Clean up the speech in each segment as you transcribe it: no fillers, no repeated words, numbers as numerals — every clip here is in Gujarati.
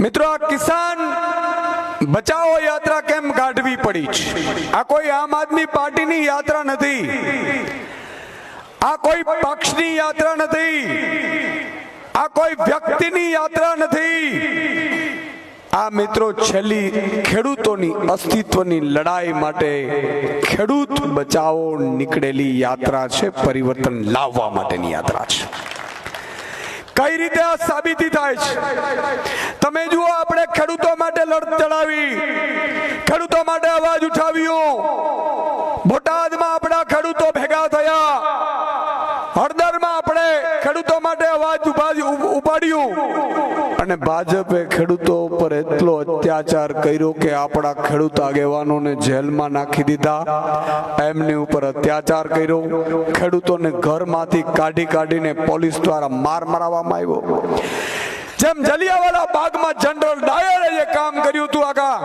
મિત્રો, આ કિસાન બચાવો યાત્રા કેમ કાઢવી પડી છે? આ કોઈ આમ આદમી પાર્ટીની યાત્રા નથી, આ કોઈ પક્ષની યાત્રા નથી, આ કોઈ વ્યક્તિની યાત્રા નથી. આ મિત્રો છેલ્લી ખેડૂતોની અસ્તિત્વની લડાઈ માટે ખેડૂત બચાવો નીકળેલી યાત્રા છે, પરિવર્તન લાવવા માટેની યાત્રા છે. કઈ રીતે આ સાબિતી થાય છે તમે જુઓ. આપણે ખેડૂતો માટે લડત ચડાવી, ખેડૂતો માટે અવાજ ઉઠાવ્યો. બોટાદમાં આપણા ખેડૂતો ભેગા થયા, હળદરમાં આપણે ખેડૂતો માટે અવાજ ઉપાડ્યું, અને ભાજપે ખેડૂતો ઉપર એટલો અત્યાચાર કર્યો કે આપણા ખેડૂત આગેવાનોને જેલમાં નાખી દીધા, એમની ઉપર અત્યાચાર કર્યો. ખેડૂતોને ઘરમાંથી કાઢીને પોલીસ દ્વારા માર મરાવવામાં આવ્યો. જેમ જલિયાવાલા બાગમાં જનરલ ડાયરે જે કામ કર્યું હતું, આખા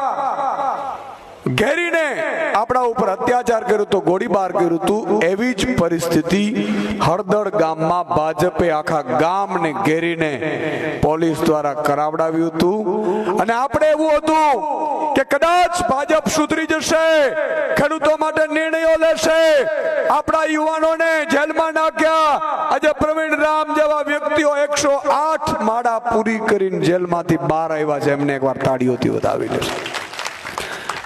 ઘેરીને આપણા ઉપર અત્યાચાર કર્યો તો, ગોળીબાર કર્યું હતું, એવી જ પરિસ્થિતિ હળદર ગામમાં ભાજપે આખા ગામને ઘેરીને પોલીસ દ્વારા કરાવડાવ્યું હતું. અને આપણે એવું હતું કે કદાચ ભાજપ સુધરી જશે, ખેડૂતો માટે નિર્ણયો લેશે. આપણા યુવાનોને જેલમાં નાખ્યા. આજે પ્રવીણ રામ જેવા વ્યક્તિઓ 108 માળા પૂરી કરીને જેલમાંથી બહાર આવ્યા છે, એમને એકવાર તાળીઓથી વધાવી લેશે.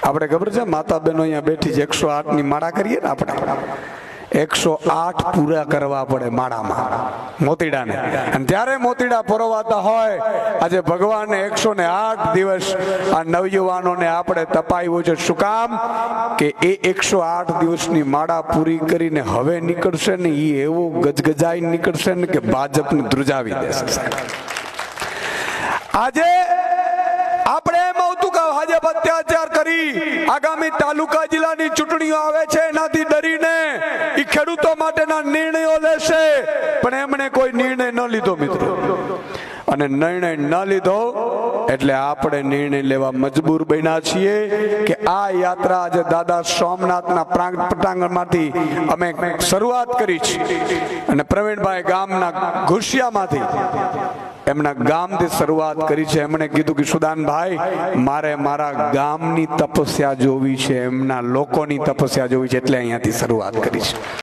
આપણે ખબર છે, માતા બહેનો અહીંયા બેઠી છે, 108 ની માળા કરીએ ને, આપણે 108 પૂરા કરવા પડે માળામાં મોતીડાને. અને ત્યારે મોતીડા પરોવાતા હોય. આજે ભગવાને 108 દિવસ આ નવયુવાનોને આપણે તપાવ્યું છે. શું કામ? કે એ 108 દિવસની માળા પૂરી કરીને હવે નીકળશે ને, એ એવો ગજગજાઈ નીકળશે ને કે ભાજપને ધ્રુજાવી દેશે. આજે આપણે એમ આવતું કે ભાજપ અત્યાચાર કરી આગામી તાલુકા જિલ્લાની ચૂંટણીઓ આવે છે, એનાથી ડરીને એ ખેડૂતો માટેના નિર્ણયો લેશે. પણ એમણે કોઈ નિર્ણય ન લીધો મિત્રો, અને નિર્ણય ન લીધો એટલે આપણે નિર્ણય લેવા મજબૂર બન્યા છીએ કે આ યાત્રા આજે દાદા સોમનાથના પટાંગણમાંથી અમે શરૂઆત કરી છે. અને પ્રવીણભાઈ ગામના ઘુસિયામાંથી, એમના ગામથી શરૂઆત કરી છે. એમણે કીધું કે સુદાનભાઈ, મારે મારા ગામની તપસ્યા જોવી છે, એમના લોકોની તપસ્યા જોવી છે, એટલે અહીંયાથી શરૂઆત કરી છે.